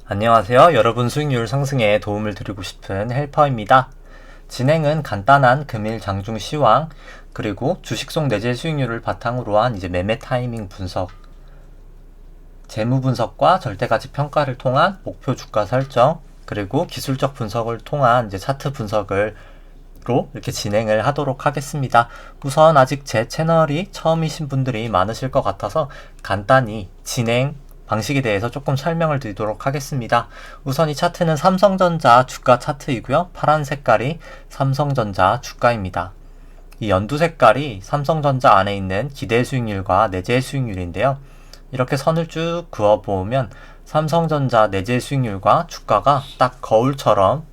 안녕하세요. 여러분 수익률 상승에 도움을 드리고 싶은 헬퍼입니다. 진행은 간단한 금일 장중 시황, 그리고 주식송 내재 수익률을 바탕으로 한 매매 타이밍 분석, 재무 분석과 절대가치 평가를 통한 목표 주가 설정, 그리고 기술적 분석을 통한 차트 분석을 이렇게 진행을 하도록 하겠습니다. 우선 아직 제 채널이 처음이신 분들이 많으실 것 같아서 간단히 진행 방식에 대해서 조금 설명을 드리도록 하겠습니다. 우선 이 차트는 삼성전자 주가 차트이고요. 파란 색깔이 삼성전자 주가입니다. 이 연두 색깔이 삼성전자 안에 있는 기대 수익률과 내재 수익률인데요. 이렇게 선을 쭉 그어보면 삼성전자 내재 수익률과 주가가 딱 거울처럼,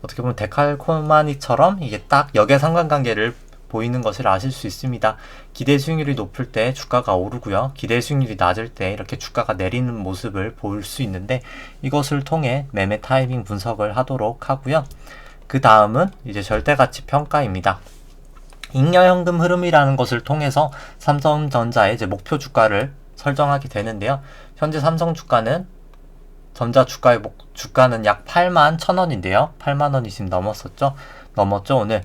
어떻게 보면 데칼코마니처럼 이게 딱 역의 상관관계를 보이는 것을 아실 수 있습니다. 기대 수익률이 높을 때 주가가 오르고요. 기대 수익률이 낮을 때 이렇게 주가가 내리는 모습을 볼 수 있는데, 이것을 통해 매매 타이밍 분석을 하도록 하고요. 그 다음은 절대가치 평가입니다. 잉여현금 흐름이라는 것을 통해서 삼성전자의 목표 주가를 설정하게 되는데요. 현재 삼성 주가는 전자 주가는 약 8만 1,000원인데요. 8만 원이 지금 넘었죠. 오늘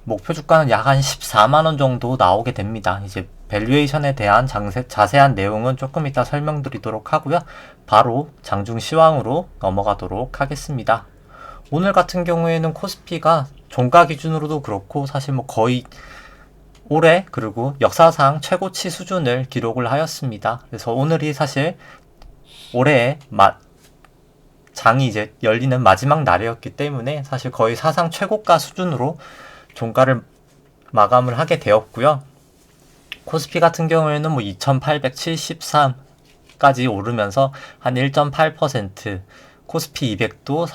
목표 주가는 약 한 14만 원 정도 나오게 됩니다. 밸류에이션에 대한 자세한 내용은 조금 이따 설명드리도록 하고요. 바로 장중 시황으로 넘어가도록 하겠습니다. 오늘 같은 경우에는 코스피가 종가 기준으로도 그렇고 사실 거의 올해 그리고 역사상 최고치 수준을 기록을 하였습니다. 그래서 오늘이 사실 올해의 장이 열리는 마지막 날이었기 때문에 사실 거의 사상 최고가 수준으로 종가를 마감을 하게 되었고요. 코스피 같은 경우에는 2873까지 오르면서 한 1.8%, 코스피 200도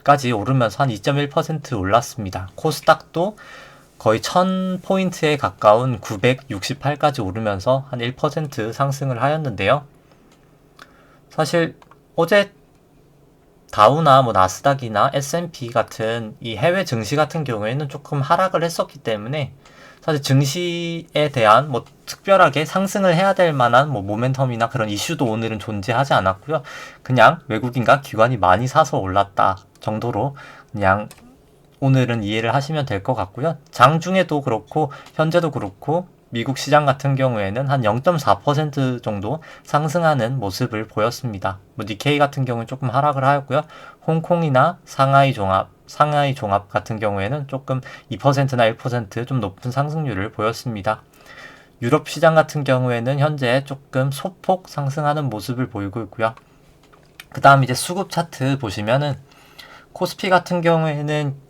389인까지 오르면서 한 2.1% 올랐습니다. 코스닥도 거의 1000포인트에 가까운 968까지 오르면서 한 1% 상승을 하였는데요. 사실 어제 다우나 나스닥이나 S&P 같은 이 해외 증시 같은 경우에는 조금 하락을 했었기 때문에 사실 증시에 대한 특별하게 상승을 해야 될 만한 모멘텀이나 그런 이슈도 오늘은 존재하지 않았고요. 그냥 외국인과 기관이 많이 사서 올랐다 정도로 그냥 오늘은 이해를 하시면 될 것 같고요. 장중에도 그렇고 현재도 그렇고 미국 시장 같은 경우에는 한 0.4% 정도 상승하는 모습을 보였습니다. 니케이 같은 경우는 조금 하락을 하였고요. 홍콩이나 상하이 종합 같은 경우에는 조금 2%나 1% 높은 상승률을 보였습니다. 유럽 시장 같은 경우에는 현재 조금 소폭 상승하는 모습을 보이고 있고요. 그 다음 수급 차트 보시면은 코스피 같은 경우에는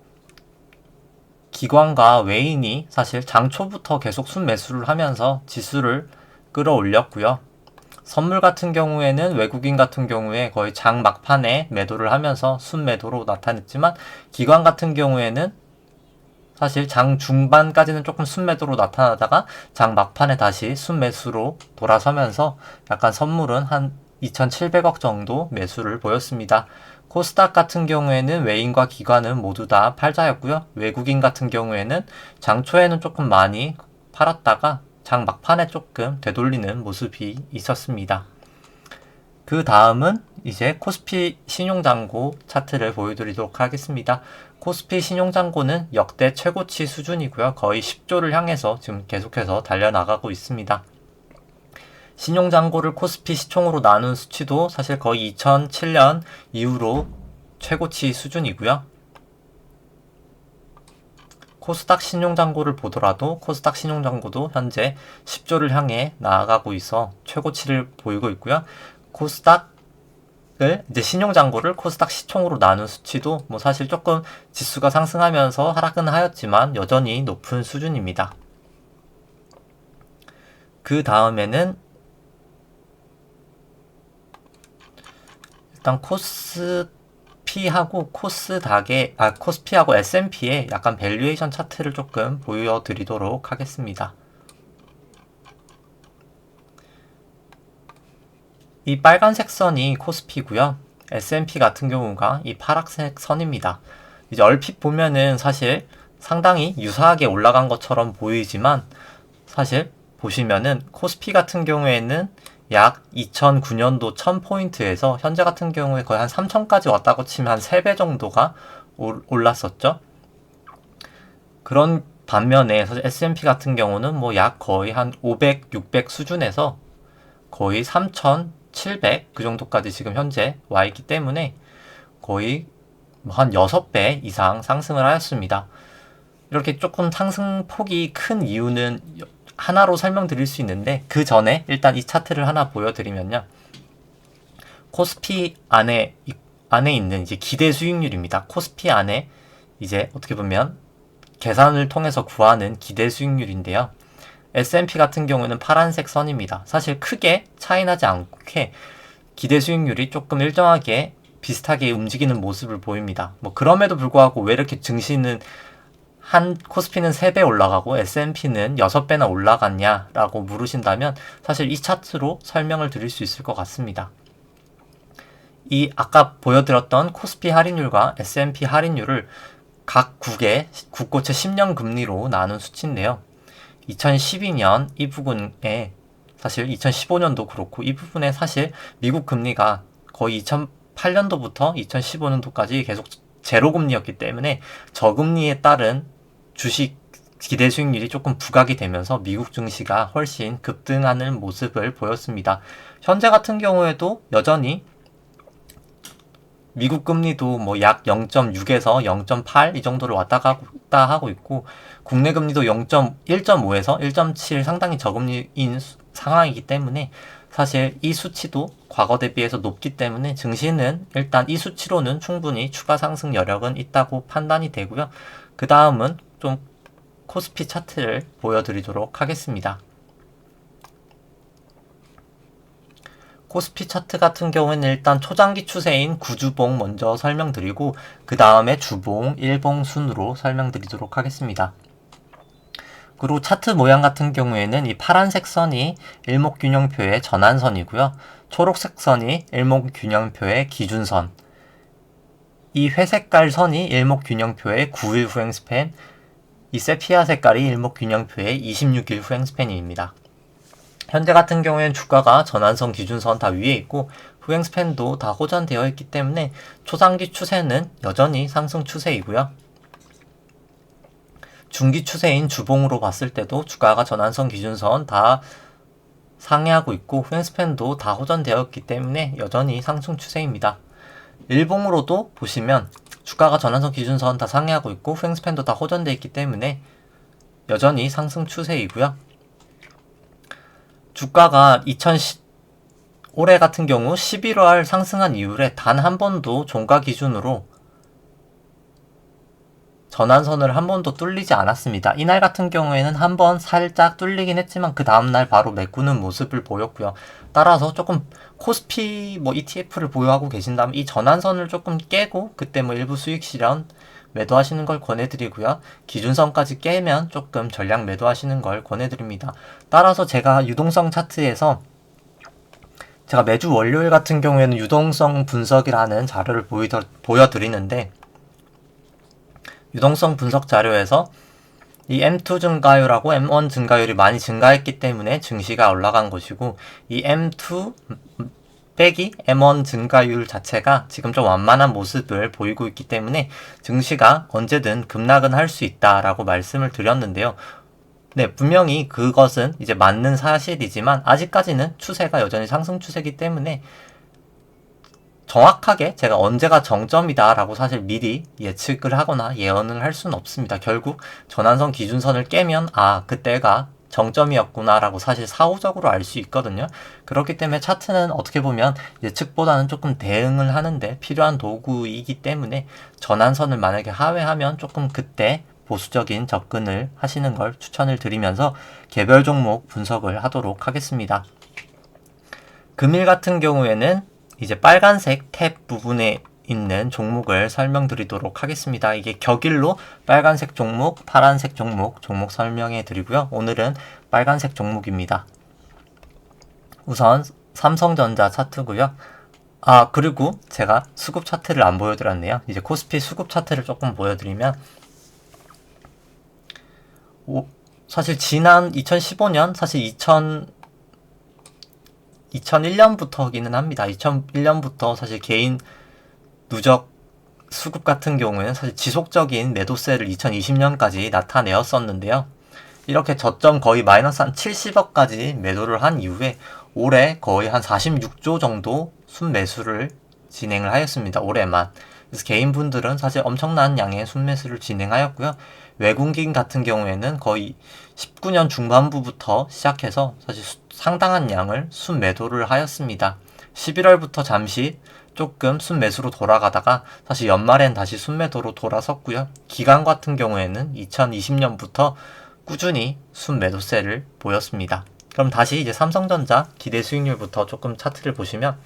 기관과 외인이 사실 장 초부터 계속 순매수를 하면서 지수를 끌어올렸고요. 선물 같은 경우에는 외국인 같은 경우에 거의 장 막판에 매도를 하면서 순매도로 나타냈지만, 기관 같은 경우에는 사실 장 중반까지는 조금 순매도로 나타나다가 장 막판에 다시 순매수로 돌아서면서 약간 선물은 한 2,700억 정도 매수를 보였습니다. 코스닥 같은 경우에는 외인과 기관은 모두 다 팔자였고요. 외국인 같은 경우에는 장 초에는 조금 많이 팔았다가 장 막판에 조금 되돌리는 모습이 있었습니다. 그 다음은 코스피 신용잔고 차트를 보여드리도록 하겠습니다. 코스피 신용잔고는 역대 최고치 수준이고요. 거의 10조를 향해서 지금 계속해서 달려나가고 있습니다. 신용잔고를 코스피 시총으로 나눈 수치도 사실 거의 2007년 이후로 최고치 수준이고요. 코스닥 신용잔고를 보더라도 코스닥 신용잔고도 현재 10조를 향해 나아가고 있어 최고치를 보이고 있고요. 코스닥을 신용잔고를 코스닥 시총으로 나눈 수치도 사실 조금 지수가 상승하면서 하락은 하였지만 여전히 높은 수준입니다. 그 다음에는 일단 코스피하고 코스피하고 S&P의 약간 밸류에이션 차트를 조금 보여드리도록 하겠습니다. 이 빨간색 선이 코스피고요. S&P 같은 경우가 이 파란색 선입니다. 얼핏 보면은 사실 상당히 유사하게 올라간 것처럼 보이지만, 사실 보시면은 코스피 같은 경우에는 약 2009년도 1000포인트에서 현재 같은 경우에 거의 한 3000까지 왔다고 치면 한 3배 정도가 올랐었죠. 그런 반면에 사실 S&P 같은 경우는 뭐 약 거의 한 500, 600 수준에서 거의 3700 그 정도까지 지금 현재 와 있기 때문에 거의 한 6배 이상 상승을 하였습니다. 이렇게 조금 상승폭이 큰 이유는 하나로 설명드릴 수 있는데, 그 전에 일단 이 차트를 하나 보여드리면요. 코스피 안에 있는 이제 기대 수익률입니다. 코스피 안에 이제 어떻게 보면 계산을 통해서 구하는 기대 수익률인데요. S&P 같은 경우는 파란색 선입니다. 사실 크게 차이나지 않게 기대 수익률이 조금 일정하게 비슷하게 움직이는 모습을 보입니다. 뭐 그럼에도 불구하고 왜 이렇게 증시는 코스피는 3배 올라가고 S&P는 6배나 올라갔냐라고 물으신다면 사실 이 차트로 설명을 드릴 수 있을 것 같습니다. 이 아까 보여드렸던 코스피 할인율과 S&P 할인율을 각 국고채 10년 금리로 나눈 수치인데요. 2012년 이 부분에 사실 2015년도 그렇고 이 부분에 사실 미국 금리가 거의 2008년도부터 2015년도까지 계속 제로 금리였기 때문에 저금리에 따른 주식 기대 수익률이 조금 부각이 되면서 미국 증시가 훨씬 급등하는 모습을 보였습니다. 현재 같은 경우에도 여전히 미국 금리도 뭐 약 0.6에서 0.8 이 정도를 왔다 갔다 하고 있고, 국내 금리도 1.5에서 1.7 상당히 저금리인 상황이기 때문에 사실 이 수치도 과거 대비해서 높기 때문에 증시는 일단 이 수치로는 충분히 추가 상승 여력은 있다고 판단이 되고요. 그 다음은 좀 코스피 차트를 보여드리도록 하겠습니다. 코스피 차트 같은 경우에는 일단 초장기 추세인 구주봉 먼저 설명드리고 그 다음에 주봉, 일봉 순으로 설명드리도록 하겠습니다. 그리고 차트 모양 같은 경우에는 이 파란색 선이 일목균형표의 전환선이고요. 초록색 선이 일목균형표의 기준선, 이 회색깔 선이 일목균형표의 9일 후행 스팬, 이 세피아 색깔이 일목균형표의 26일 후행 스팬입니다. 현재 같은 경우에는 주가가 전환선, 기준선 다 위에 있고 후행 스팬도 다 호전되어 있기 때문에 초장기 추세는 여전히 상승 추세이고요. 중기 추세인 주봉으로 봤을 때도 주가가 전환선, 기준선 다 상회하고 있고 후행 스팬도 다 호전되어 있기 때문에 여전히 상승 추세입니다. 일봉으로도 보시면 주가가 전환선, 기준선 다 상회하고 있고 후행 스팬도 다 호전되어 있기 때문에 여전히 상승 추세이고요. 주가가 올해 같은 경우 11월 상승한 이후에 단 한 번도 종가 기준으로 전환선을 한 번도 뚫리지 않았습니다. 이날 같은 경우에는 한 번 살짝 뚫리긴 했지만 그 다음날 바로 메꾸는 모습을 보였고요. 따라서 조금 코스피 ETF를 보유하고 계신다면 이 전환선을 조금 깨고 그때 일부 수익 실현 매도하시는 걸 권해드리고요. 기준선까지 깨면 조금 전량 매도하시는 걸 권해드립니다. 따라서 제가 유동성 차트에서 제가 매주 월요일 같은 경우에는 유동성 분석이라는 자료를 보여드리는데, 유동성 분석 자료에서 이 M2 증가율하고 M1 증가율이 많이 증가했기 때문에 증시가 올라간 것이고, 이 M2 빼기 M1 증가율 자체가 지금 좀 완만한 모습을 보이고 있기 때문에 증시가 언제든 급락은 할 수 있다라고 말씀을 드렸는데요. 네, 분명히 그것은 이제 맞는 사실이지만 아직까지는 추세가 여전히 상승 추세이기 때문에 정확하게 제가 언제가 정점이다라고 사실 미리 예측을 하거나 예언을 할 수는 없습니다. 결국 전환선, 기준선을 깨면 그때가 정점이었구나라고 사실 사후적으로 알 수 있거든요. 그렇기 때문에 차트는 어떻게 보면 예측보다는 조금 대응을 하는데 필요한 도구이기 때문에 전환선을 만약에 하회하면 조금 그때 보수적인 접근을 하시는 걸 추천을 드리면서 개별 종목 분석을 하도록 하겠습니다. 금일 같은 경우에는 이제 빨간색 탭 부분에 있는 종목을 설명드리도록 하겠습니다. 이게 격일로 빨간색 종목, 파란색 종목 설명해 드리고요. 오늘은 빨간색 종목입니다. 우선 삼성전자 차트고요. 그리고 제가 수급 차트를 안 보여드렸네요. 이제 코스피 수급 차트를 조금 보여드리면 사실 지난 2015년 사실 2001년부터기는 합니다. 2001년부터 사실 개인 누적 수급 같은 경우에는 사실 지속적인 매도세를 2020년까지 나타내었었는데요. 이렇게 저점 거의 마이너스 한 70억까지 매도를 한 이후에 올해 거의 한 46조 정도 순매수를 진행을 하였습니다. 올해만. 그래서 개인분들은 사실 엄청난 양의 순매수를 진행하였고요. 외국인 같은 경우에는 거의 19년 중반부부터 시작해서 사실 상당한 양을 순매도를 하였습니다. 11월부터 잠시 조금 순매수로 돌아가다가 사실 연말엔 다시 순매도로 돌아섰고요. 기간 같은 경우에는 2020년부터 꾸준히 순매도세를 보였습니다. 그럼 다시 이제 삼성전자 기대 수익률부터 조금 차트를 보시면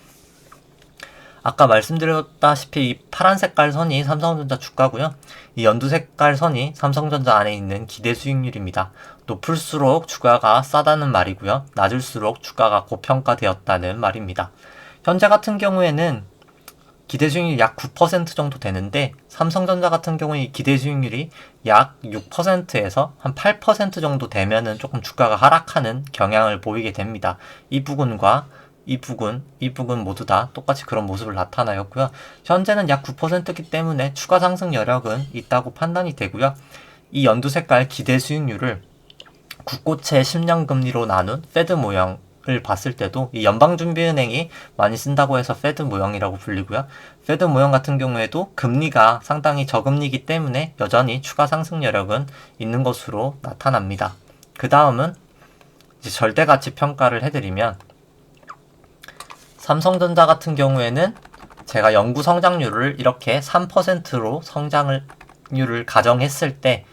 아까 말씀드렸다시피 이 파란 색깔 선이 삼성전자 주가고요. 이 연두 색깔 선이 삼성전자 안에 있는 기대 수익률입니다. 높을수록 주가가 싸다는 말이고요. 낮을수록 주가가 고평가되었다는 말입니다. 현재 같은 경우에는 기대 수익률이 약 9% 정도 되는데 삼성전자 같은 경우에 기대 수익률이 약 6%에서 한 8% 정도 되면은 조금 주가가 하락하는 경향을 보이게 됩니다. 이 부분과 이 부분 모두 다 똑같이 그런 모습을 나타나였고요. 현재는 약 9%이기 때문에 추가 상승 여력은 있다고 판단이 되고요. 이 연두 색깔 기대 수익률을 국고채 10년 금리로 나눈 페드 모형을 봤을 때도 이 연방준비은행이 많이 쓴다고 해서 페드 모형이라고 불리고요. 페드 모형 같은 경우에도 금리가 상당히 저금리이기 때문에 여전히 추가 상승 여력은 있는 것으로 나타납니다. 그 다음은 이제 절대가치 평가를 해드리면 삼성전자 같은 경우에는 제가 연구 성장률을 이렇게 3%로 성장률을 가정했을 때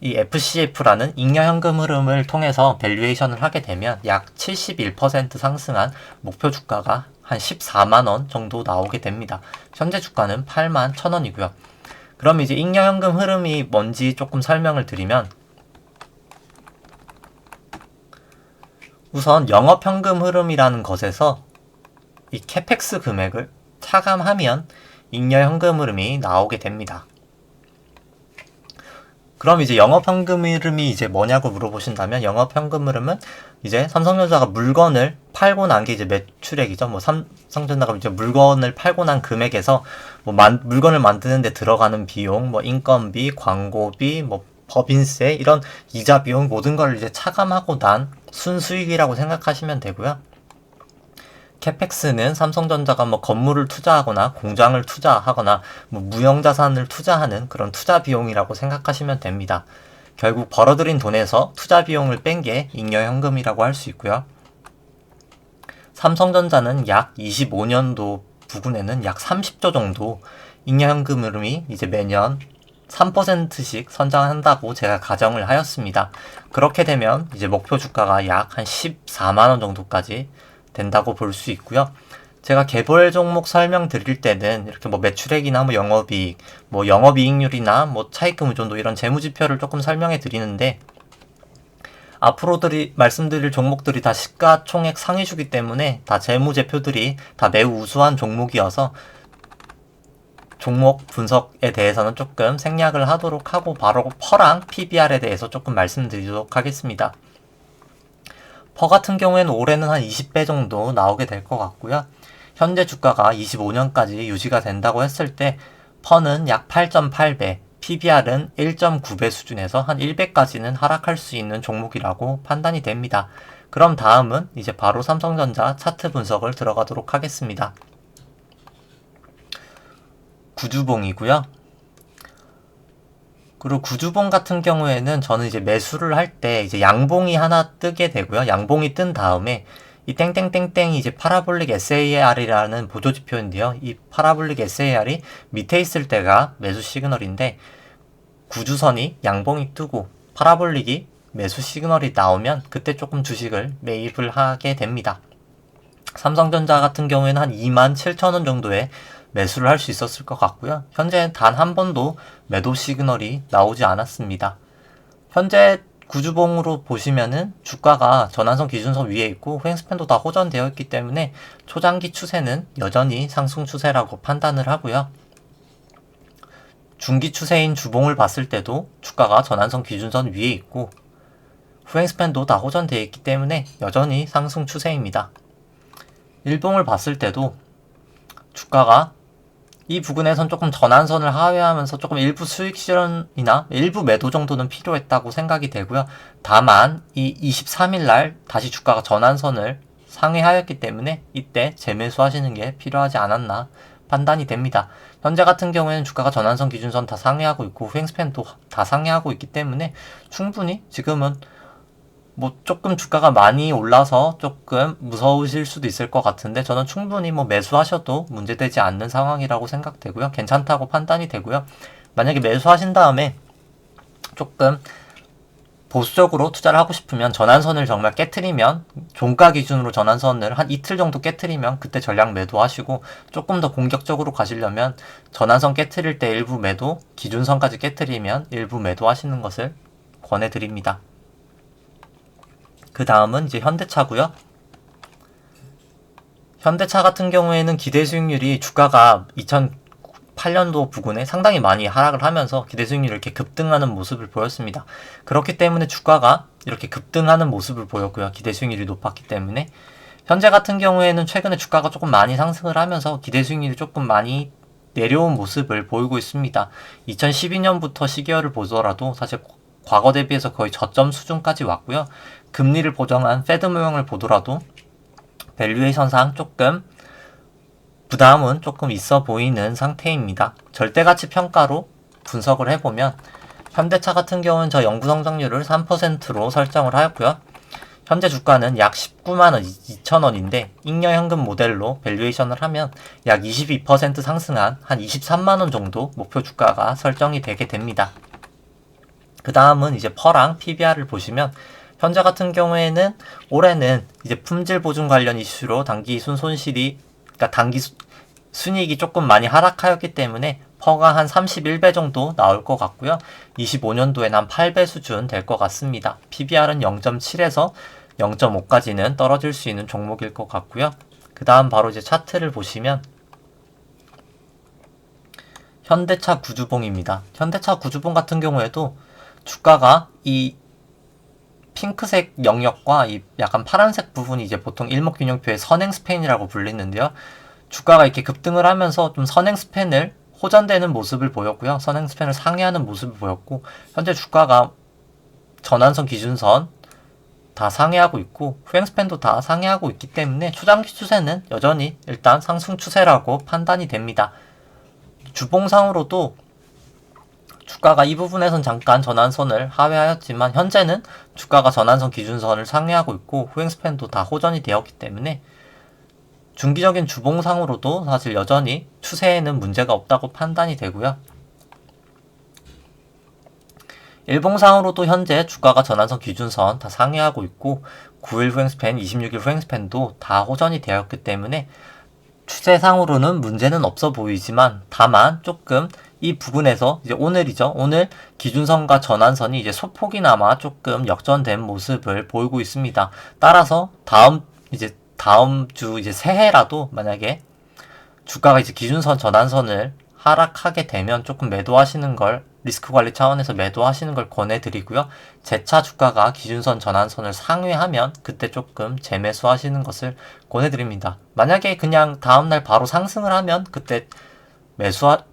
이 FCF라는 잉여현금 흐름을 통해서 밸류에이션을 하게 되면 약 71% 상승한 목표 주가가 한 14만원 정도 나오게 됩니다. 현재 주가는 8만 1,000원이고요. 그럼 이제 잉여현금 흐름이 뭔지 조금 설명을 드리면 우선 영업현금 흐름이라는 것에서 이 캐펙스 금액을 차감하면 잉여현금 흐름이 나오게 됩니다. 그럼 이제 영업현금 흐름이 이제 뭐냐고 물어보신다면 영업현금 흐름은 이제 삼성전자가 물건을 팔고 난 게 이제 매출액이죠. 뭐 삼성전자가 이제 물건을 팔고 난 금액에서 뭐 물건을 만드는 데 들어가는 비용, 뭐 인건비, 광고비, 뭐 법인세 이런 이자 비용 모든 걸 이제 차감하고 난 순수익이라고 생각하시면 되고요. 캐펙스는 삼성전자가 뭐 건물을 투자하거나 공장을 투자하거나 뭐 무형자산을 투자하는 그런 투자 비용이라고 생각하시면 됩니다. 결국 벌어들인 돈에서 투자 비용을 뺀 게 잉여현금이라고 할 수 있고요. 삼성전자는 약 25년도 부근에는 약 30조 정도 잉여현금 흐름이 이제 매년 3%씩 선장한다고 제가 가정을 하였습니다. 그렇게 되면 이제 목표 주가가 약 한 14만원 정도까지 된다고 볼 수 있고요. 제가 개별 종목 설명드릴 때는 이렇게 뭐 매출액이나 뭐 영업이익, 뭐 영업이익률이나 뭐 차익금 의존도 이런 재무지표를 조금 설명해 드리는데 앞으로 말씀드릴 종목들이 다 시가총액 상위주기 때문에 다 재무제표들이 다 매우 우수한 종목이어서 종목 분석에 대해서는 조금 생략을 하도록 하고 바로 퍼랑 PBR에 대해서 조금 말씀드리도록 하겠습니다. 퍼 같은 경우에는 올해는 한 20배 정도 나오게 될 것 같고요. 현재 주가가 25년까지 유지가 된다고 했을 때 퍼는 약 8.8배, PBR은 1.9배 수준에서 한 1배까지는 하락할 수 있는 종목이라고 판단이 됩니다. 그럼 다음은 이제 바로 삼성전자 차트 분석을 들어가도록 하겠습니다. 구주봉이고요. 그리고 구주봉 같은 경우에는 저는 이제 매수를 할 때 이제 양봉이 하나 뜨게 되고요. 양봉이 뜬 다음에 이 땡땡땡땡이 이제 파라볼릭 SAR이라는 보조 지표인데요. 이 파라볼릭 SAR이 밑에 있을 때가 매수 시그널인데 구주선이 양봉이 뜨고 파라볼릭이 매수 시그널이 나오면 그때 조금 주식을 매입을 하게 됩니다. 삼성전자 같은 경우에는 한 27,000원 정도의 매수를 할 수 있었을 것 같고요. 현재 단 한 번도 매도 시그널이 나오지 않았습니다. 현재 구주봉으로 보시면은 주가가 전환선 기준선 위에 있고 후행스팬도 다 호전되어 있기 때문에 초장기 추세는 여전히 상승 추세라고 판단을 하고요. 중기 추세인 주봉을 봤을 때도 주가가 전환선 기준선 위에 있고 후행스팬도 다 호전되어 있기 때문에 여전히 상승 추세입니다. 일봉을 봤을 때도 주가가 이 부근에선 조금 전환선을 하회하면서 조금 일부 수익 실현이나 일부 매도 정도는 필요했다고 생각이 되고요. 다만 이 23일 날 다시 주가가 전환선을 상회하였기 때문에 이때 재매수 하시는 게 필요하지 않았나 판단이 됩니다. 현재 같은 경우에는 주가가 전환선 기준선 다 상회하고 있고 후행스팬도 다 상회하고 있기 때문에 충분히 지금은 뭐 조금 주가가 많이 올라서 조금 무서우실 수도 있을 것 같은데 저는 충분히 뭐 매수하셔도 문제되지 않는 상황이라고 생각되고요. 괜찮다고 판단이 되고요. 만약에 매수하신 다음에 조금 보수적으로 투자를 하고 싶으면 전환선을 정말 깨트리면 종가 기준으로 전환선을 한 이틀 정도 깨트리면 그때 전량 매도하시고 조금 더 공격적으로 가시려면 전환선 깨트릴 때 일부 매도, 기준선까지 깨트리면 일부 매도하시는 것을 권해드립니다. 그 다음은 이제 현대차고요. 현대차 같은 경우에는 기대 수익률이 주가가 2008년도 부근에 상당히 많이 하락을 하면서 기대 수익률이 이렇게 급등하는 모습을 보였습니다. 그렇기 때문에 주가가 이렇게 급등하는 모습을 보였고요. 기대 수익률이 높았기 때문에 현재 같은 경우에는 최근에 주가가 조금 많이 상승을 하면서 기대 수익률이 조금 많이 내려온 모습을 보이고 있습니다. 2012년부터 시계열을 보더라도 사실 과거 대비해서 거의 저점 수준까지 왔고요. 금리를 보정한 페드 모형을 보더라도 밸류에이션상 조금 부담은 조금 있어 보이는 상태입니다. 절대가치 평가로 분석을 해보면 현대차 같은 경우는 저 연구 성장률을 3%로 설정을 하였고요. 현재 주가는 약 19만 2천 원인데 잉여 현금 모델로 밸류에이션을 하면 약 22% 상승한 한 23만 원 정도 목표 주가가 설정이 되게 됩니다. 그 다음은 이제 퍼랑 PBR을 보시면 현재 같은 경우에는 올해는 이제 품질 보증 관련 이슈로 단기 순손실이 그러니까 단기 순이익이 조금 많이 하락하였기 때문에 퍼가 한 31배 정도 나올 것 같고요. 25년도에는 한 8배 수준 될 것 같습니다. PBR은 0.7에서 0.5까지는 떨어질 수 있는 종목일 것 같고요. 그 다음 바로 이제 차트를 보시면 현대차 구주봉입니다. 현대차 구주봉 같은 경우에도 주가가 이 핑크색 영역과 이 약간 파란색 부분이 이제 보통 일목균형표의 선행 스팬이라고 불리는데요. 주가가 이렇게 급등을 하면서 좀 선행 스팬을 호전되는 모습을 보였고요. 선행 스팬을 상회하는 모습을 보였고 현재 주가가 전환선 기준선 다 상회하고 있고 후행 스팬도 다 상회하고 있기 때문에 초장기 추세는 여전히 일단 상승 추세라고 판단이 됩니다. 주봉상으로도 주가가 이 부분에선 잠깐 전환선을 하회하였지만 현재는 주가가 전환선 기준선을 상회하고 있고 후행 스팬도 다 호전이 되었기 때문에 중기적인 주봉상으로도 사실 여전히 추세에는 문제가 없다고 판단이 되고요. 일봉상으로도 현재 주가가 전환선 기준선 다 상회하고 있고 9일 후행 스팬, 26일 후행 스팬도 다 호전이 되었기 때문에 추세상으로는 문제는 없어 보이지만 다만 조금 이 부분에서 이제 오늘이죠. 오늘 기준선과 전환선이 이제 소폭이나마 조금 역전된 모습을 보이고 있습니다. 따라서 다음 주 이제 새해라도 만약에 주가가 이제 기준선 전환선을 하락하게 되면 조금 매도하시는 걸 리스크 관리 차원에서 매도하시는 걸 권해드리고요. 재차 주가가 기준선 전환선을 상회하면 그때 조금 재매수 하시는 것을 권해드립니다. 만약에 그냥 다음날 바로 상승을 하면 그때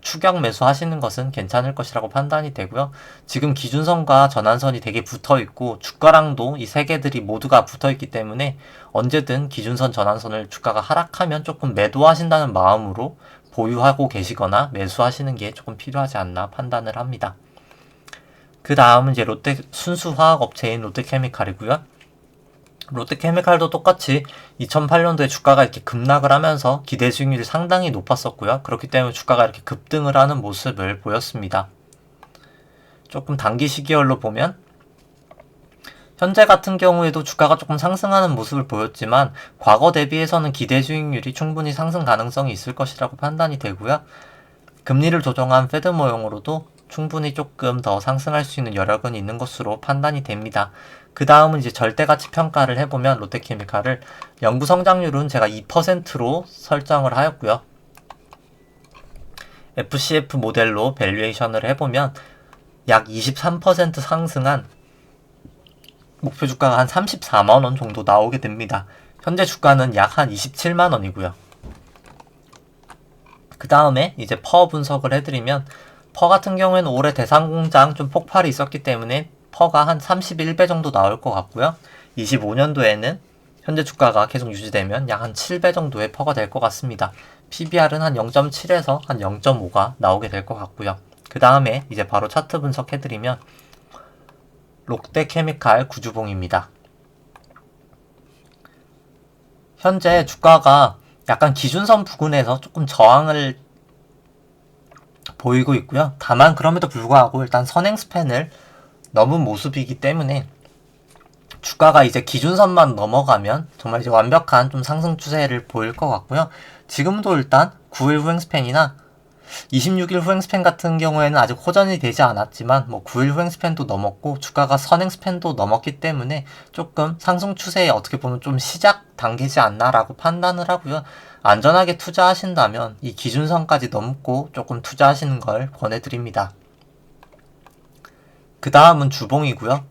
추격 매수 하시는 것은 괜찮을 것이라고 판단이 되고요. 지금 기준선과 전환선이 되게 붙어 있고 주가랑도 이 세 개들이 모두가 붙어 있기 때문에 언제든 기준선 전환선을 주가가 하락하면 조금 매도하신다는 마음으로 보유하고 계시거나 매수하시는 게 조금 필요하지 않나 판단을 합니다. 그 다음은 이제 순수 화학업체인 롯데케미칼이고요. 롯데케미칼도 똑같이 2008년도에 주가가 이렇게 급락을 하면서 기대 수익률이 상당히 높았었고요. 그렇기 때문에 주가가 이렇게 급등을 하는 모습을 보였습니다. 조금 단기 시기열로 보면 현재 같은 경우에도 주가가 조금 상승하는 모습을 보였지만 과거 대비해서는 기대 수익률이 충분히 상승 가능성이 있을 것이라고 판단이 되고요. 금리를 조정한 페드 모형으로도 충분히 조금 더 상승할 수 있는 여력은 있는 것으로 판단이 됩니다. 그 다음은 이제 절대가치 평가를 해보면 롯데케미칼을 연구 성장률은 제가 2%로 설정을 하였고요. FCF 모델로 밸류에이션을 해보면 약 23% 상승한 목표 주가가 한 34만원 정도 나오게 됩니다. 현재 주가는 약 한 27만원이고요. 그 다음에 이제 퍼 분석을 해드리면, 퍼 같은 경우에는 올해 대상공장 좀 폭발이 있었기 때문에 퍼가 한 31배 정도 나올 것 같고요. 25년도에는 현재 주가가 계속 유지되면 약 한 7배 정도의 퍼가 될 것 같습니다. PBR은 한 0.7에서 한 0.5가 나오게 될 것 같고요. 그 다음에 이제 바로 차트 분석해드리면, 롯데케미칼 구주봉입니다. 현재 주가가 약간 기준선 부근에서 조금 저항을 보이고 있고요. 다만 그럼에도 불구하고 일단 선행 스팬을 넘은 모습이기 때문에 주가가 이제 기준선만 넘어가면 정말 이제 완벽한 좀 상승 추세를 보일 것 같고요. 지금도 일단 9일 후행 스팬이나 26일 후행 스팬 같은 경우에는 아직 호전이 되지 않았지만 9일 후행 스팬도 넘었고 주가가 선행 스팬도 넘었기 때문에 조금 상승 추세에 어떻게 보면 좀 시작 단계지 않나라고 판단을 하고요. 안전하게 투자하신다면 이 기준선까지 넘고 조금 투자하시는 걸 권해드립니다. 그 다음은 주봉이고요.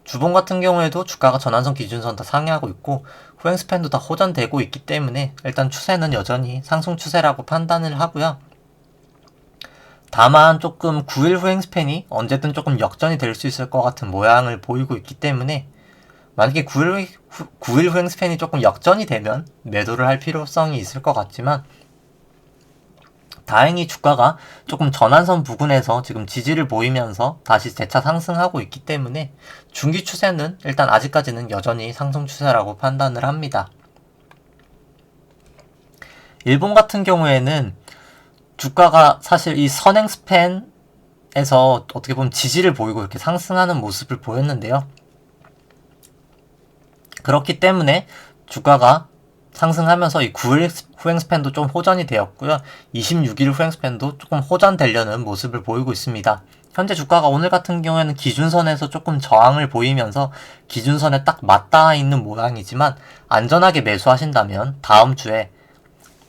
주봉 같은 경우에도 주가가 전환선 기준선 다 상회하고 있고 후행 스팬도 다 호전되고 있기 때문에 일단 추세는 여전히 상승 추세라고 판단을 하고요. 다만 조금 9일 후행 스팬이 언제든 조금 역전이 될 수 있을 것 같은 모양을 보이고 있기 때문에 만약에 9일 후행 스팬이 조금 역전이 되면 매도를 할 필요성이 있을 것 같지만 다행히 주가가 조금 전환선 부근에서 지금 지지를 보이면서 다시 재차 상승하고 있기 때문에 중기 추세는 일단 아직까지는 여전히 상승 추세라고 판단을 합니다. 일본 같은 경우에는 주가가 사실 이 선행 스팬에서 어떻게 보면 지지를 보이고 이렇게 상승하는 모습을 보였는데요. 그렇기 때문에 주가가 상승하면서 이 9일 후행 스팬도 좀 호전이 되었고요. 26일 후행 스팬도 조금 호전되려는 모습을 보이고 있습니다. 현재 주가가 오늘 같은 경우에는 기준선에서 조금 저항을 보이면서 기준선에 딱 맞닿아 있는 모양이지만 안전하게 매수하신다면 다음 주에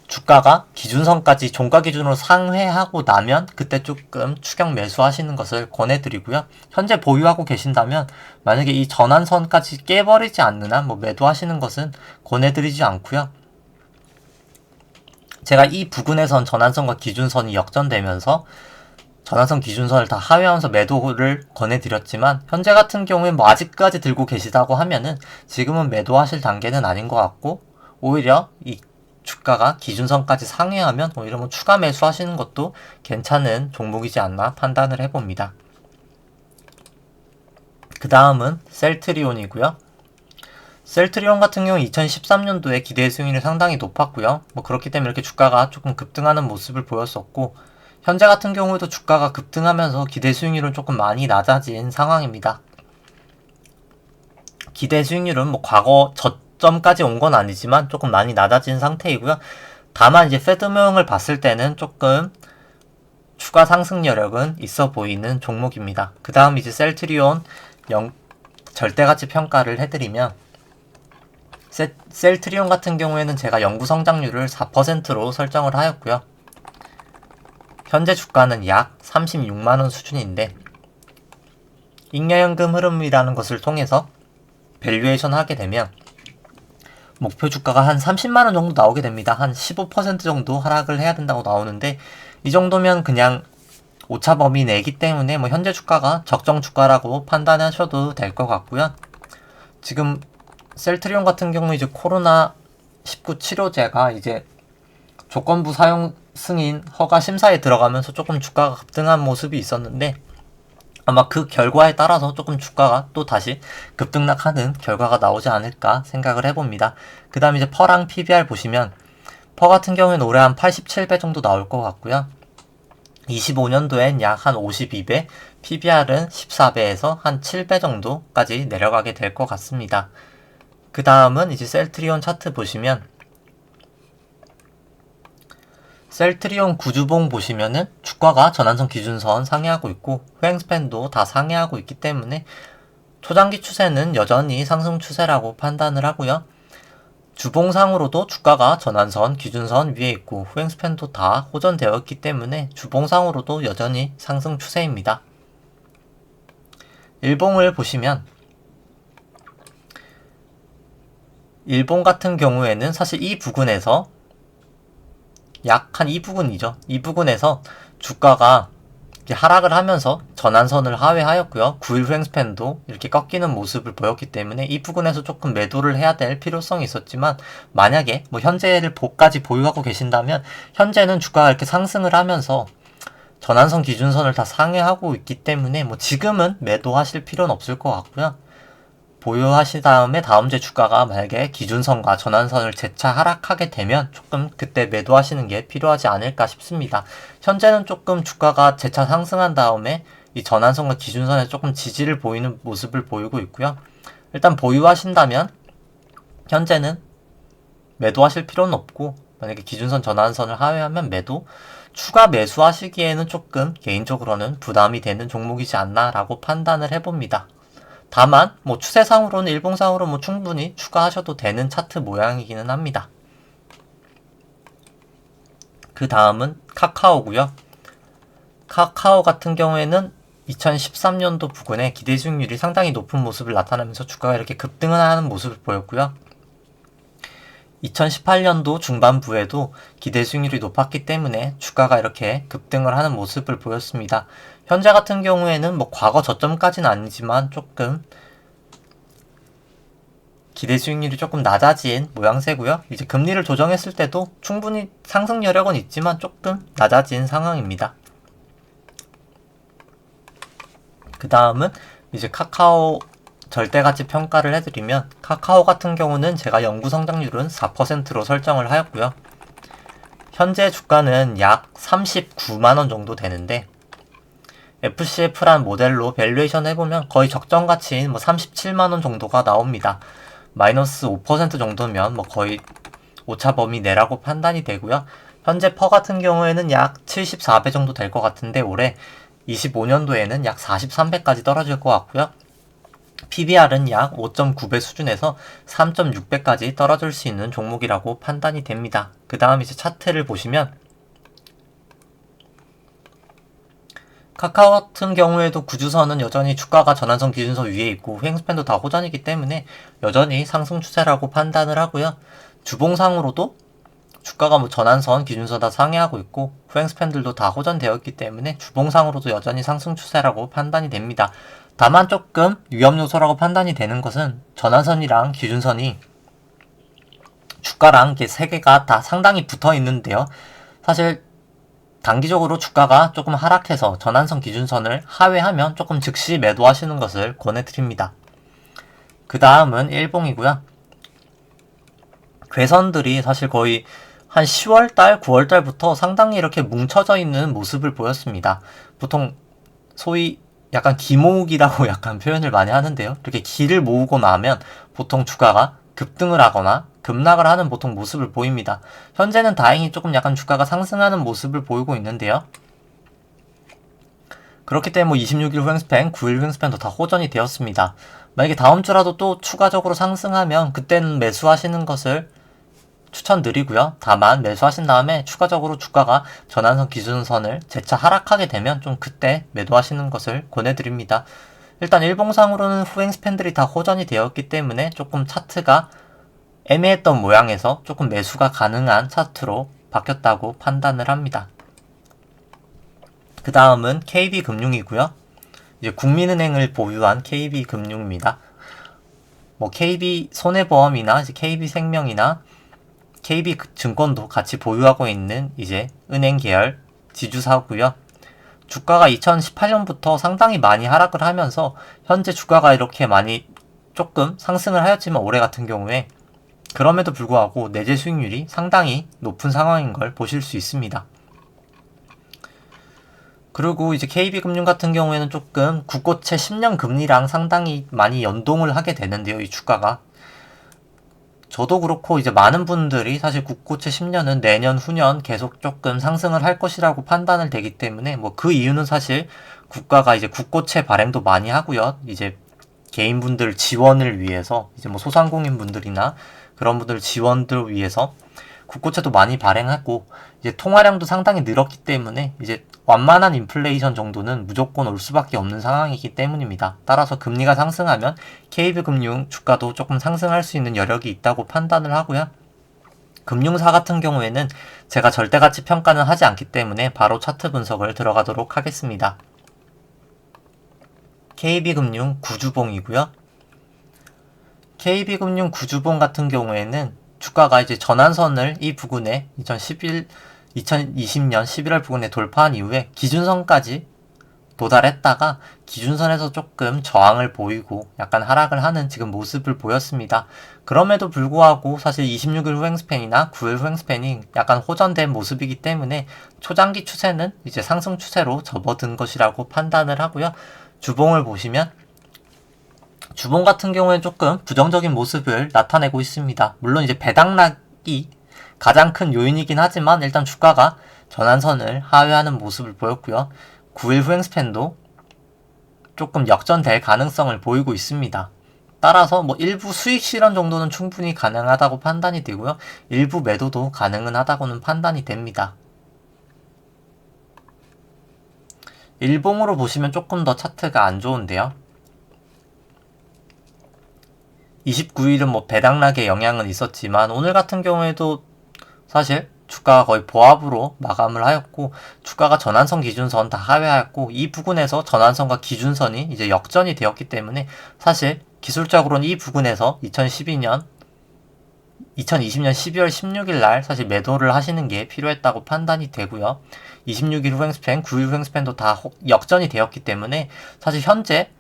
주가가 기준선까지 종가 기준으로 상회하고 나면 그때 조금 추격 매수하시는 것을 권해드리고요. 현재 보유하고 계신다면 만약에 이 전환선까지 깨버리지 않는 한 매도하시는 것은 권해드리지 않고요. 제가 이 부근에선 전환선과 기준선이 역전되면서 전환선 기준선을 다 하회하면서 매도를 권해드렸지만 현재 같은 경우에 아직까지 들고 계시다고 하면은 지금은 매도하실 단계는 아닌 것 같고 오히려 이 주가가 기준선까지 상회하면 오히려 추가 매수하시는 것도 괜찮은 종목이지 않나 판단을 해봅니다. 그 다음은 셀트리온이고요. 셀트리온 같은 경우 2013년도에 기대 수익률이 상당히 높았고요. 그렇기 때문에 이렇게 주가가 조금 급등하는 모습을 보였었고 현재 같은 경우에도 주가가 급등하면서 기대 수익률은 조금 많이 낮아진 상황입니다. 기대 수익률은 과거 저점까지 온 건 아니지만 조금 많이 낮아진 상태이고요. 다만 이제 패드 모형을 봤을 때는 조금 추가 상승 여력은 있어 보이는 종목입니다. 그 다음 이제 셀트리온 절대가치 평가를 해드리면 셀트리온 같은 경우에는 제가 연구 성장률을 4%로 설정을 하였고요. 현재 주가는 약 36만원 수준인데 잉여연금 흐름이라는 것을 통해서 밸류에이션 하게 되면 목표 주가가 한 30만원 정도 나오게 됩니다. 한 15% 정도 하락을 해야 된다고 나오는데 이 정도면 그냥 오차 범위 내기 때문에 현재 주가가 적정 주가라고 판단하셔도 될 것 같고요. 지금 셀트리온 같은 경우 이제 코로나19 치료제가 이제 조건부 사용 승인 허가 심사에 들어가면서 조금 주가가 급등한 모습이 있었는데 아마 그 결과에 따라서 조금 주가가 또 다시 급등락하는 결과가 나오지 않을까 생각을 해봅니다. 그 다음 이제 퍼랑 PBR 보시면 퍼 같은 경우에는 올해 한 87배 정도 나올 것 같고요. 25년도엔 약 한 52배, PBR은 14배에서 한 7배 정도까지 내려가게 될 것 같습니다. 그 다음은 이제 셀트리온 차트 보시면 셀트리온 구주봉 보시면은 주가가 전환선 기준선 상회하고 있고 후행 스팬도 다 상회하고 있기 때문에 초장기 추세는 여전히 상승 추세라고 판단을 하고요. 주봉상으로도 주가가 전환선 기준선 위에 있고 후행 스팬도 다 호전되어 있기 때문에 주봉상으로도 여전히 상승 추세입니다. 일봉을 보시면 일본 같은 경우에는 사실 이 부근에서 약 한 이 부근이죠. 이 부근에서 주가가 하락을 하면서 전환선을 하회하였고요. 9일 후행스팬도 이렇게 꺾이는 모습을 보였기 때문에 이 부분에서 조금 매도를 해야 될 필요성이 있었지만, 만약에 뭐 현재를 보까지 보유하고 계신다면 현재는 주가가 이렇게 상승을 하면서 전환선 기준선을 다 상회하고 있기 때문에 뭐 지금은 매도하실 필요는 없을 것 같고요. 보유하신 다음에 다음 주 주가가 만약에 기준선과 전환선을 재차 하락하게 되면 조금 그때 매도하시는 게 필요하지 않을까 싶습니다. 현재는 조금 주가가 재차 상승한 다음에 이 전환선과 기준선에 조금 지지를 보이는 모습을 보이고 있고요. 일단 보유하신다면 현재는 매도하실 필요는 없고, 만약에 기준선 전환선을 하회하면 매도, 추가 매수하시기에는 조금 개인적으로는 부담이 되는 종목이지 않나 라고 판단을 해봅니다. 다만 뭐 추세상으로는 일봉상으로 뭐 충분히 추가하셔도 되는 차트 모양이기는 합니다. 그 다음은 카카오고요. 카카오 같은 경우에는 2013년도 부근에 기대 수익률이 상당히 높은 모습을 나타내면서 주가가 이렇게 급등을 하는 모습을 보였고요. 2018년도 중반부에도 기대 수익률이 높았기 때문에 주가가 이렇게 급등을 하는 모습을 보였습니다. 현재 같은 경우에는 뭐 과거 저점까지는 아니지만 조금 기대 수익률이 조금 낮아진 모양새고요. 이제 금리를 조정했을 때도 충분히 상승 여력은 있지만 조금 낮아진 상황입니다. 그 다음은 이제 카카오 절대가치 평가를 해드리면, 카카오 같은 경우는 제가 연구 성장률은 4%로 설정을 하였고요. 현재 주가는 약 39만원 정도 되는데, FCF란 모델로 밸류에이션 해보면 거의 적정 가치인 뭐 37만원 정도가 나옵니다. 마이너스 5% 정도면 뭐 거의 오차 범위 내라고 판단이 되고요. 현재 퍼 같은 경우에는 약 74배 정도 될 것 같은데, 올해 25년도에는 약 43배까지 떨어질 것 같고요. PBR은 약 5.9배 수준에서 3.6배까지 떨어질 수 있는 종목이라고 판단이 됩니다. 그 다음 이제 차트를 보시면, 카카오 같은 경우에도 구주선은 여전히 주가가 전환선 기준선 위에 있고 후행스팬도 다 호전이기 때문에 여전히 상승 추세라고 판단을 하고요. 주봉상으로도 주가가 뭐 전환선 기준선 다 상회하고 있고 후행스팬들도 다 호전되어 있기 때문에 주봉상으로도 여전히 상승 추세라고 판단이 됩니다. 다만 조금 위험 요소라고 판단이 되는 것은 전환선이랑 기준선이 주가랑 이렇게 세 개가 다 상당히 붙어 있는데요. 사실 단기적으로 주가가 조금 하락해서 전환선 기준선을 하회하면 조금 즉시 매도하시는 것을 권해드립니다. 그 다음은 일봉이고요. 괴선들이 사실 거의 한 10월달, 9월달부터 상당히 이렇게 뭉쳐져 있는 모습을 보였습니다. 보통 소위 약간 기모으기라고 약간 표현을 많이 하는데요. 이렇게 기를 모으고 나면 보통 주가가 급등을 하거나 급락을 하는 보통 모습을 보입니다. 현재는 다행히 조금 약간 주가가 상승하는 모습을 보이고 있는데요. 그렇기 때문에 뭐 26일 후행스팬, 9일 후행스팬도 다 호전이 되었습니다. 만약에 다음 주라도 또 추가적으로 상승하면 그때는 매수하시는 것을 추천드리고요. 다만 매수하신 다음에 추가적으로 주가가 전환선 기준선을 재차 하락하게 되면 좀 그때 매도하시는 것을 권해드립니다. 일단 일봉상으로는 후행스팬들이 다 호전이 되었기 때문에 조금 차트가 애매했던 모양에서 조금 매수가 가능한 차트로 바뀌었다고 판단을 합니다. 그 다음은 KB금융이고요. 이제 국민은행을 보유한 KB금융입니다. 뭐 KB손해보험이나 이제 KB생명이나 KB증권도 같이 보유하고 있는 이제 은행 계열 지주사고요. 주가가 2018년부터 상당히 많이 하락을 하면서 현재 주가가 이렇게 많이 조금 상승을 하였지만, 올해 같은 경우에 그럼에도 불구하고 내재 수익률이 상당히 높은 상황인 걸 보실 수 있습니다. 그리고 이제 KB금융 같은 경우에는 조금 국고채 10년 금리랑 상당히 많이 연동을 하게 되는데요, 이 주가가. 저도 그렇고 이제 많은 분들이 사실 국고채 10년은 내년, 후년 계속 조금 상승을 할 것이라고 판단을 되기 때문에, 뭐 그 이유는 사실 국가가 이제 국고채 발행도 많이 하고요. 이제 개인분들 지원을 위해서, 이제 뭐 소상공인 분들이나 그런 분들 지원들 위해서 국고채도 많이 발행하고 이제 통화량도 상당히 늘었기 때문에 이제 완만한 인플레이션 정도는 무조건 올 수밖에 없는 상황이기 때문입니다. 따라서 금리가 상승하면 KB금융 주가도 조금 상승할 수 있는 여력이 있다고 판단을 하고요. 금융사 같은 경우에는 제가 절대가치 평가는 하지 않기 때문에 바로 차트 분석을 들어가도록 하겠습니다. KB금융 구주봉이고요. KB금융 구주봉 같은 경우에는 주가가 이제 전환선을 이 부근에 2020년 11월 부근에 돌파한 이후에 기준선까지 도달했다가 기준선에서 조금 저항을 보이고 약간 하락을 하는 지금 모습을 보였습니다. 그럼에도 불구하고 사실 26일 후행스팬이나 9일 후행스팬이 약간 호전된 모습이기 때문에 초장기 추세는 이제 상승 추세로 접어든 것이라고 판단을 하고요. 주봉을 보시면 주봉 같은 경우에는 조금 부정적인 모습을 나타내고 있습니다. 물론 이제 배당락이 가장 큰 요인이긴 하지만 일단 주가가 전환선을 하회하는 모습을 보였고요. 9일 후행스팬도 조금 역전될 가능성을 보이고 있습니다. 따라서 뭐 일부 수익 실현 정도는 충분히 가능하다고 판단이 되고요. 일부 매도도 가능은 하다고는 판단이 됩니다. 일봉으로 보시면 조금 더 차트가 안 좋은데요. 29일은 뭐 배당락의 영향은 있었지만 오늘 같은 경우에도 사실 주가가 거의 보합으로 마감을 하였고 주가가 전환선 기준선 다 하회하였고 이 부분에서 전환선과 기준선이 이제 역전이 되었기 때문에 사실 기술적으로는 이 부분에서 2020년 12월 16일 날 사실 매도를 하시는 게 필요했다고 판단이 되고요. 26일 후행스팬, 9일 후행스팬도 다 역전이 되었기 때문에 사실 현재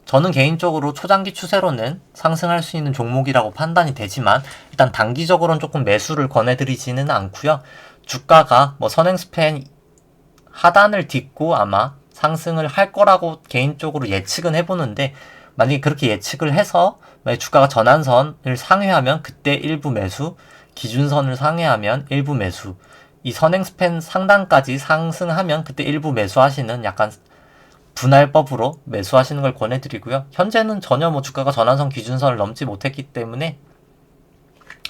저는 개인적으로 초장기 추세로는 상승할 수 있는 종목이라고 판단이 되지만 일단 단기적으로는 조금 매수를 권해드리지는 않고요. 주가가 뭐 선행스팬 하단을 딛고 아마 상승을 할 거라고 개인적으로 예측은 해보는데 만약에 그렇게 예측을 해서 만약 주가가 전환선을 상회하면 그때 일부 매수, 기준선을 상회하면 일부 매수, 이 선행스팬 상단까지 상승하면 그때 일부 매수하시는 약간 분할법으로 매수하시는 걸 권해드리고요. 현재는 전혀 뭐 주가가 전환선 기준선을 넘지 못했기 때문에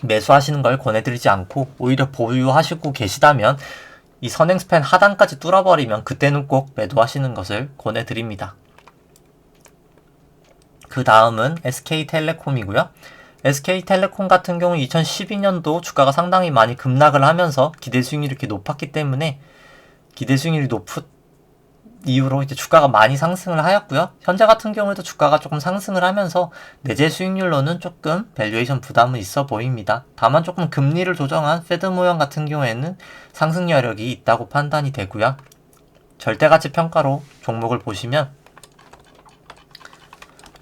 매수하시는 걸 권해드리지 않고 오히려 보유하시고 계시다면 이 선행스팬 하단까지 뚫어버리면 그때는 꼭 매도하시는 것을 권해드립니다. 그 다음은 SK텔레콤이고요. SK텔레콤 같은 경우 2012년도 주가가 상당히 많이 급락을 하면서 기대 수익률이 이렇게 높았기 때문에 기대 수익률이 높은 이후로 이제 주가가 많이 상승을 하였고요. 현재 같은 경우에도 주가가 조금 상승을 하면서 내재 수익률로는 조금 밸류에이션 부담은 있어 보입니다. 다만 조금 금리를 조정한 페드 모형 같은 경우에는 상승 여력이 있다고 판단이 되고요. 절대가치 평가로 종목을 보시면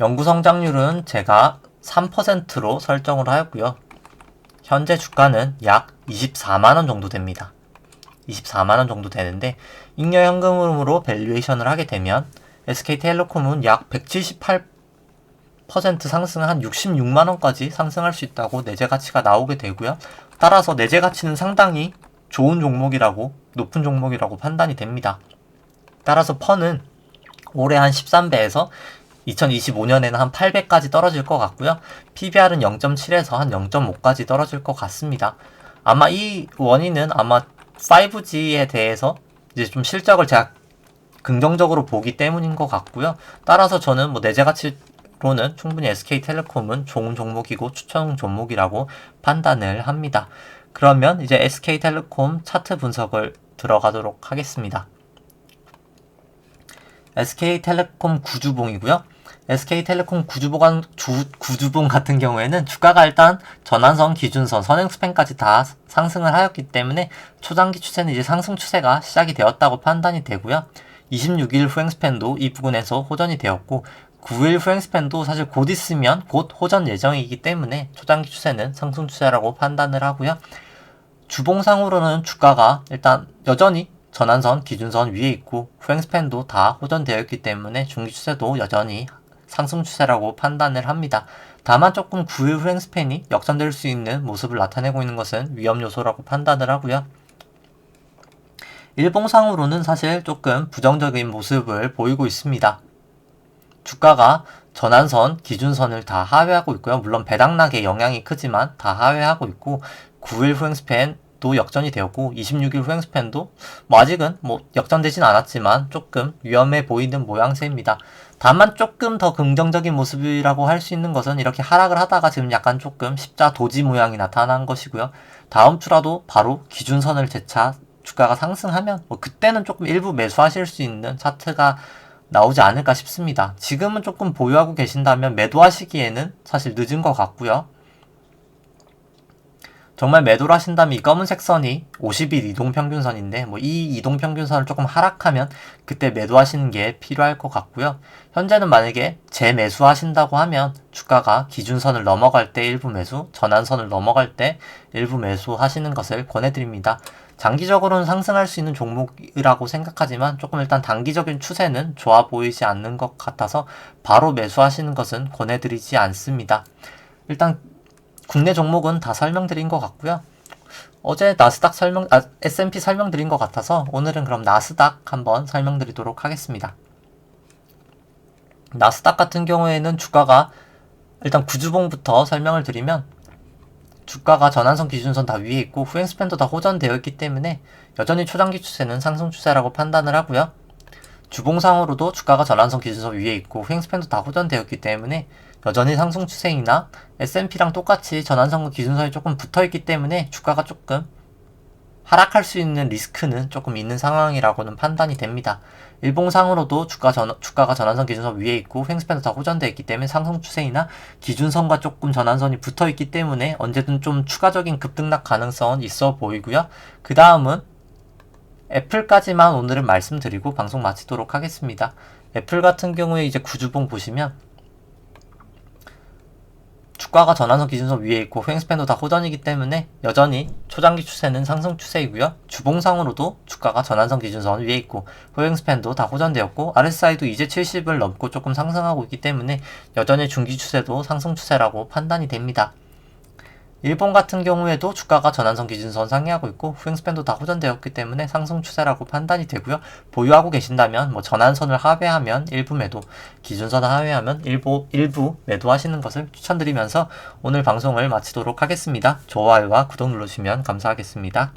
연구 성장률은 제가 3%로 설정을 하였고요. 현재 주가는 약 24만원 정도 됩니다. 24만원 정도 되는데 잉여 현금으로 밸류에이션을 하게 되면 SK텔레콤은 약 178% 상승 한 66만원까지 상승할 수 있다고 내재 가치가 나오게 되고요. 따라서 내재 가치는 상당히 좋은 종목이라고 높은 종목이라고 판단이 됩니다. 따라서 펀은 올해 한 13배에서 2025년에는 한 8배까지 떨어질 것 같고요. PBR은 0.7에서 한 0.5까지 떨어질 것 같습니다. 아마 이 원인은 아마 5G에 대해서 이제 좀 실적을 제가 긍정적으로 보기 때문인 것 같고요. 따라서 저는 뭐 내재 가치로는 충분히 SK텔레콤은 좋은 종목이고 추천 종목이라고 판단을 합니다. 그러면 이제 SK텔레콤 차트 분석을 들어가도록 하겠습니다. SK텔레콤 구주봉이고요. SK텔레콤 구주봉 같은 경우에는 주가가 일단 전환선, 기준선, 선행스팬까지 다 상승을 하였기 때문에 초장기 추세는 이제 상승 추세가 시작이 되었다고 판단이 되고요. 26일 후행스팬도 이 부분에서 호전이 되었고 9일 후행스팬도 사실 곧 있으면 곧 호전 예정이기 때문에 초장기 추세는 상승 추세라고 판단을 하고요. 주봉상으로는 주가가 일단 여전히 전환선, 기준선 위에 있고 후행스팬도 다 호전되어 있기 때문에 중기 추세도 여전히 상승 추세라고 판단을 합니다. 다만 조금 9일 후행스팬이 역전될 수 있는 모습을 나타내고 있는 것은 위험 요소라고 판단을 하고요. 일봉상으로는 사실 조금 부정적인 모습을 보이고 있습니다. 주가가 전환선, 기준선을 다 하회하고 있고요. 물론 배당락의 영향이 크지만 다 하회하고 있고 9일 후행스팬 도 역전이 되었고 26일 후행 스팬도 뭐 아직은 뭐 역전되진 않았지만 조금 위험해 보이는 모양새입니다. 다만 조금 더 긍정적인 모습이라고 할 수 있는 것은 이렇게 하락을 하다가 지금 약간 조금 십자 도지 모양이 나타난 것이고요. 다음 주라도 바로 기준선을 재차 주가가 상승하면 뭐 그때는 조금 일부 매수하실 수 있는 차트가 나오지 않을까 싶습니다. 지금은 조금 보유하고 계신다면 매도하시기에는 사실 늦은 것 같고요. 정말 매도를 하신다면 이 검은색 선이 50일 이동평균선인데 뭐 이 이동평균선을 조금 하락하면 그때 매도하시는 게 필요할 것 같고요. 현재는 만약에 재매수하신다고 하면 주가가 기준선을 넘어갈 때 일부 매수, 전환선을 넘어갈 때 일부 매수 하시는 것을 권해드립니다. 장기적으로는 상승할 수 있는 종목이라고 생각하지만 조금 일단 단기적인 추세는 좋아 보이지 않는 것 같아서 바로 매수하시는 것은 권해드리지 않습니다. 일단 국내 종목은 다 설명드린 것 같고요. 어제 나스닥 S&P 설명드린 것 같아서 오늘은 그럼 나스닥 한번 설명드리도록 하겠습니다. 나스닥 같은 경우에는 주가가 일단 구주봉부터 설명을 드리면 주가가 전환선 기준선 다 위에 있고 후행 스팬도 다 호전되어 있기 때문에 여전히 초장기 추세는 상승 추세라고 판단을 하고요. 주봉상으로도 주가가 전환선 기준선 위에 있고 후행 스팬도 다 호전되어 있기 때문에 여전히 상승 추세이나 S&P랑 똑같이 전환선과 기준선이 조금 붙어있기 때문에 주가가 조금 하락할 수 있는 리스크는 조금 있는 상황이라고는 판단이 됩니다. 일봉상으로도 주가가 전환선 기준선 위에 있고 후행 스팬도 다 호전되어 있기 때문에 상승 추세이나 기준선과 조금 전환선이 붙어있기 때문에 언제든 좀 추가적인 급등락 가능성은 있어 보이고요. 그 다음은 애플까지만 오늘은 말씀드리고 방송 마치도록 하겠습니다. 애플 같은 경우에 이제 구주봉 보시면 주가가 전환선 기준선 위에 있고 후행 스팬도 다 호전이기 때문에 여전히 초장기 추세는 상승 추세이고요. 주봉상으로도 주가가 전환선 기준선 위에 있고 후행 스팬도 다 호전되었고 RSI도 이제 70을 넘고 조금 상승하고 있기 때문에 여전히 중기 추세도 상승 추세라고 판단이 됩니다. 일본 같은 경우에도 주가가 전환선 기준선 상회하고 있고 후행 스팬도 다 호전되었기 때문에 상승 추세라고 판단이 되고요. 보유하고 계신다면 뭐 전환선을 하회하면 일부 매도, 기준선을 하회하면 일부 매도하시는 것을 추천드리면서 오늘 방송을 마치도록 하겠습니다. 좋아요와 구독 눌러주시면 감사하겠습니다.